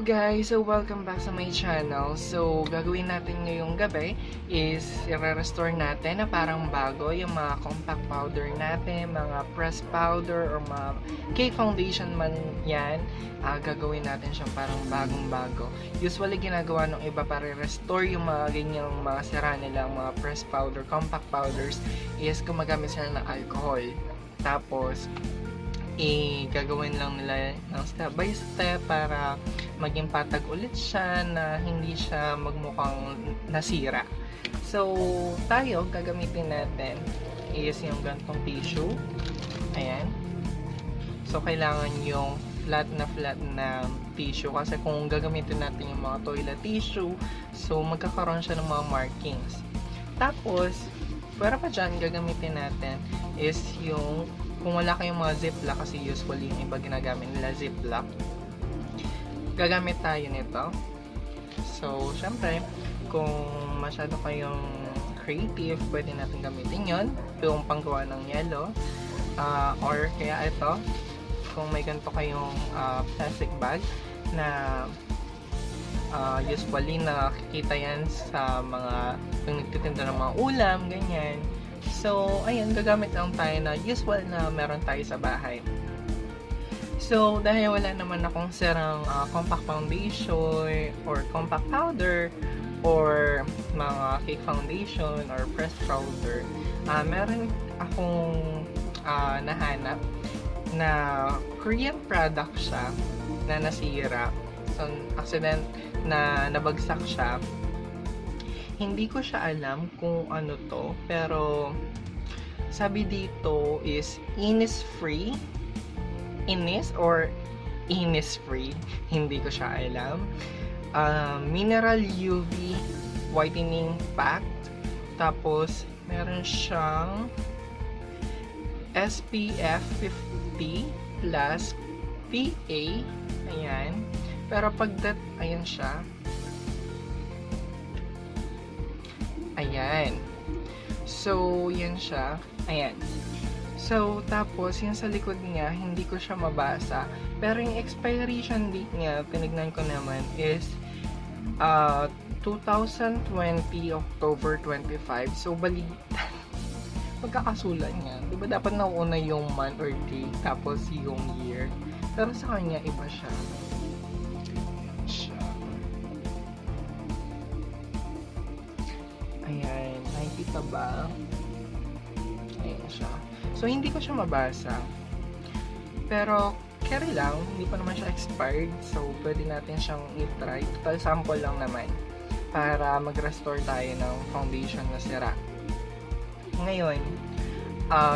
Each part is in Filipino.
guys! So welcome back sa my channel. So gagawin natin ngayong gabi is i-restore natin na parang bago yung mga compact powder natin, mga press powder or mga cake foundation man yan. Gagawin natin siyang parang bagong-bago. Usually ginagawa ng iba para restore yung mga ganyang mga sira nilang mga press powder, compact powders is gumagamit sila ng alcohol. Tapos gagawin lang nila ng step by step para maging patag ulit siya na hindi siya magmukhang nasira. So, tayo gagamitin natin is yung gantong tissue. Ayan. So, kailangan yung flat na tissue kasi kung gagamitin natin yung mga toilet tissue, so magkakaroon siya ng mga markings. Tapos, para pa dyan, gagamitin natin is yung kung wala kayong mga ziplock, kasi usually yung iba ginagamit nila ziplock, gagamit tayo nito. So, syempre, kung masyado kayong creative, pwede natin gamitin yon, yung panggawa ng yellow, or kaya ito, kung may ganito kayong plastic bag na usually nakikita yan sa mga kung nagtitinda ng mga ulam, ganyan. So, ayun, gagamit lang tayo na usual na meron tayo sa bahay. So, dahil wala naman akong sirang compact foundation or compact powder or mga cake foundation or press powder, meron akong nahanap na Korean product siya na nasira. So, accident na nabagsak siya. Hindi ko siya alam kung ano to, pero sabi dito is Innisfree. Innis or Innisfree. Hindi ko siya alam. Mineral UV whitening pack. Tapos, meron siyang SPF 50 plus PA. Ayan. Pero pagdat, ayan siya. Ayan. So, yan siya. Ayan. So, tapos, yung sa likod niya, hindi ko siya mabasa. Pero yung expiration date niya, tinignan ko naman, is 2020 October 25. So, baliktad. Pagkakasulan niya. Diba dapat nauna yung month or day, tapos yung year. Pero sa kanya, iba siya. Ayan, nakikita ba? Ayan siya. So, hindi ko siya mabasa. Pero, carry lang. Hindi pa naman siya expired. So, pwede natin siyang i-try. Total sample lang naman. Para mag-restore tayo ng foundation na sira. Ngayon,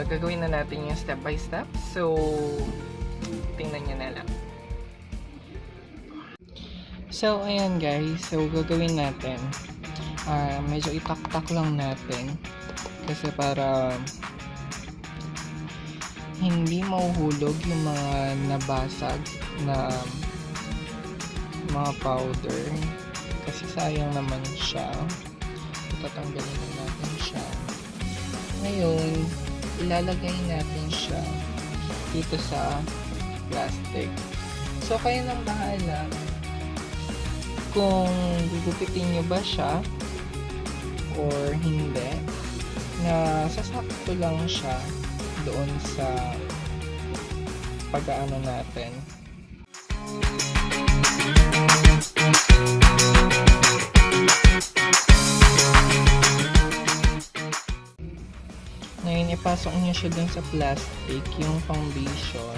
gagawin na natin yung step by step. So, tingnan nyo na lang. So, ayan guys. So, gagawin natin. Medyo itak-tak lang natin kasi para hindi mahuhulog yung mga nabasag na mga powder kasi sayang naman siya. Tatanggalin na natin siya. Ngayon, ilalagay natin siya dito sa plastic. So, kayo nang bahala kung gugupitin nyo ba siya or hindi, na sasakto lang siya doon sa pag-aano natin. Ngayon, ipasok niyo siya doon sa plastic, yung foundation.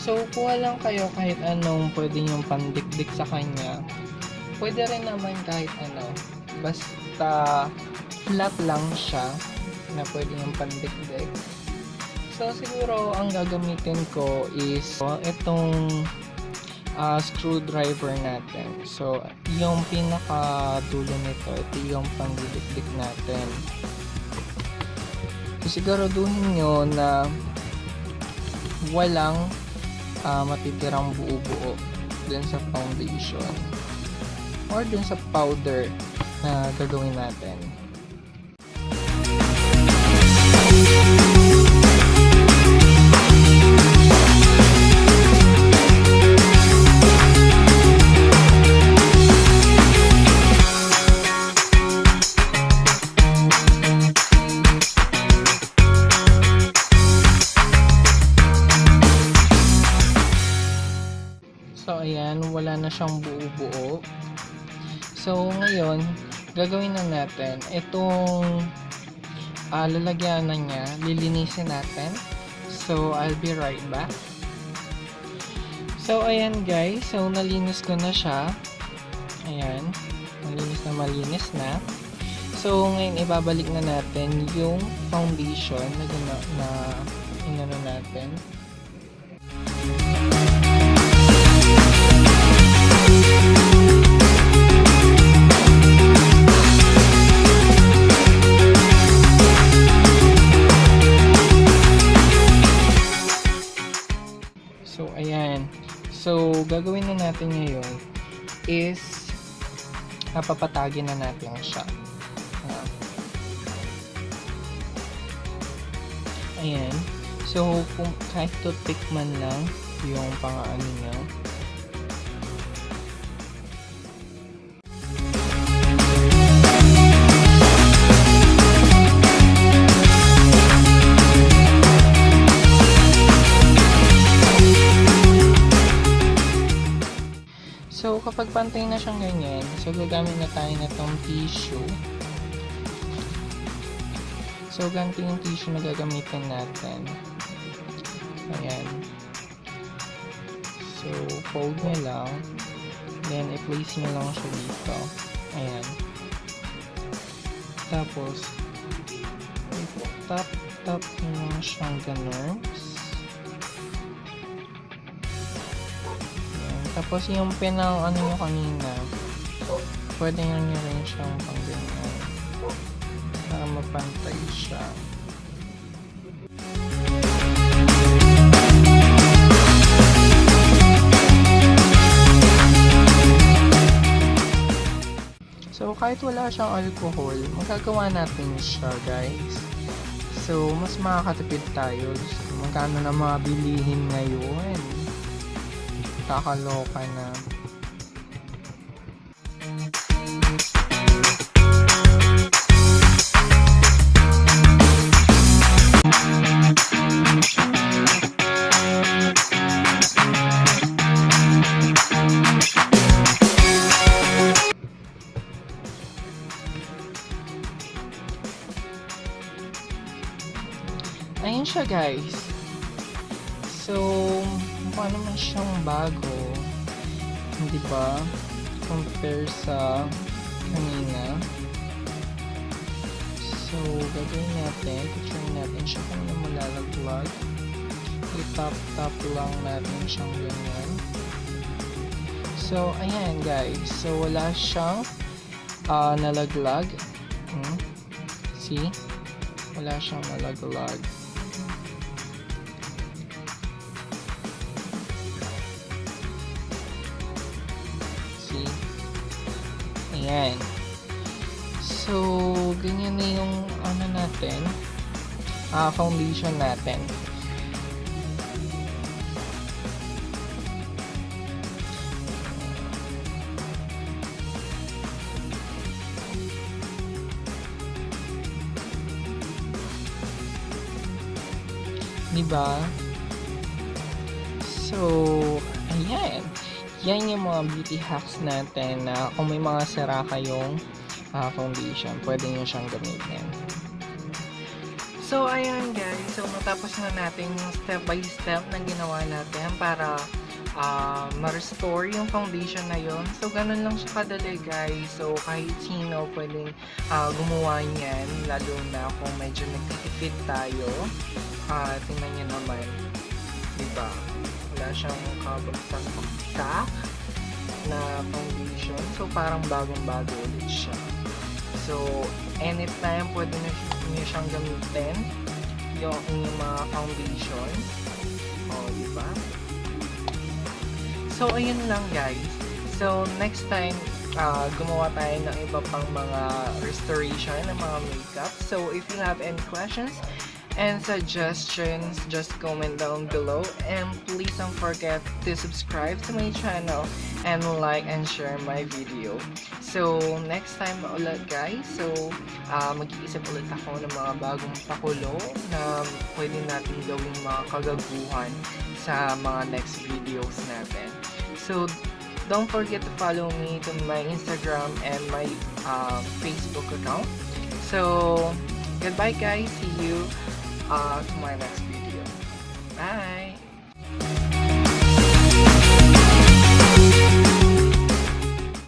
So, kuha lang kayo kahit anong pwede nyong pandikdik sa kanya. Pwede rin naman kahit ano. Basta flat lang siya na pwede nyong pandikdik. So, siguro ang gagamitin ko is itong screwdriver natin. So, yung pinaka dulo nito, ito yung pangdidikdik natin. So, siguraduhin nyo na walang matitirang buo-buo dun sa foundation or dun sa powder na gagawin natin. So, ayan, wala na siyang buo-buo. So, ngayon, gagawin na natin itong lalagyan na niya, lilinisin natin. So, I'll be right back. So, ayan guys, so nalinis ko na siya. Ayan, malinis na. So, ngayon ibabalik na natin yung foundation na inano natin. So, ayan. So, gagawin na natin ngayon is papatagin na natin siya. Ayan. So, kung kahit toothpick man lang yung pang-ano niya. So, kapag pantay na siyang ganyan, so gagamit na tayo na tong tissue. So, ganito yung tissue na gagamitin natin. Ayan. So, fold nyo lang. Then, i-place nyo lang siya dito. Ayan. Tapos, tap nyo lang siyang ganun. Tapos yung pinang ano nyo kanina, pwede nyo rin siyang pang ganyan para mapantay siya. So kahit wala siyang alcohol, magagawa natin siya guys. So mas makakatipid tayo. Magkano na mga bilihin ngayon? Kakaloka na. Ayun siya guys. So, mukha naman siyang bago. Hindi ba? Compare sa kanina. So, gagawin natin. Picture natin siya kung na malalaglag. I-tap-tap lang natin siyang ganyan. So, ayan guys. So, wala siyang nalaglag. See? Wala siyang nalaglag. Ayan. So, ganyan na yung ano natin, foundation natin. Diba? So, ayan. Yan yung mga beauty hacks natin na kung may mga sira kayong foundation, pwede nyo siyang gamitin. So, ayan guys. So, natapos na natin yung step by step na ginawa natin para ma-restore yung foundation na yon. So, ganun lang siya kadali guys. So, kahit sino pwedeng gumawa niyan, lalo na kung medyo nagtitipid tayo. Tingnan nyo naman. Diba? Wala wala siyang kabagsak na foundation. So, parang bagong-bago ulit siya. So, anytime pwede niyo siyang gamitin yung inyong mga foundation. O, diba? So, ayun lang guys. So, next time, gumawa tayo ng iba pang mga restoration ng mga makeup. So, if you have any questions and suggestions, just comment down below. And please don't forget to subscribe to my channel and like and share my video. So, next time ulit guys. So, mag-iisip ulit ako ng mga bagong pakulo na pwede natin gawing mga kagaguhan sa mga next videos natin. So, don't forget to follow me to my Instagram and my Facebook account. So, goodbye guys. See you to my next video. Bye!